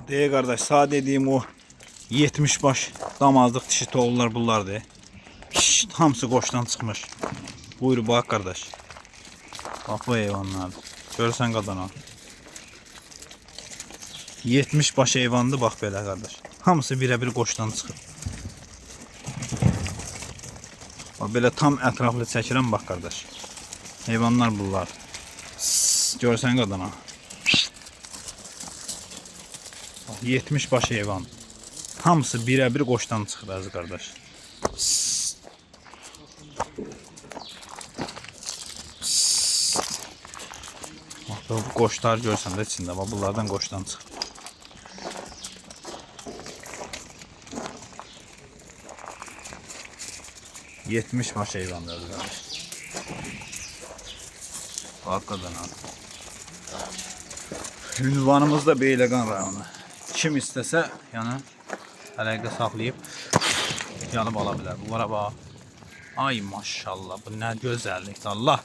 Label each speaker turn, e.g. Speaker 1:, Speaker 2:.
Speaker 1: Deyə qardaş, sağ dediyim o 70 baş damazlıq dişi toğullar bunlardır. Hamısı qoşdan çıxmış. Buyur bax qardaş. Bax bu heyvanlardır. Görürsən qadana. 70 baş heyvandır bax belə qardaş. Hamısı birə-bir qoşdan çıxır. Bax belə tam ətraflı çəkirəm bax qardaş. Heyvanlar bunlar. Görürsən qadana. 70 baş heyvan. Hamısı birə-bir qoşdan çıxır əziz qardaş. Bu qoşlar görsən də içində, bunlardan qoşdan çıxır. Yetmiş baş heyvandır qardaş. Bax qadana. Ünvanımız da Beyləqan rayonu. Kim istəsə, yəni əlaqə saxlayıb yanıb ala bilər. Bunlara bax. Ay maşallah, bu nə gözəllikdir Allah.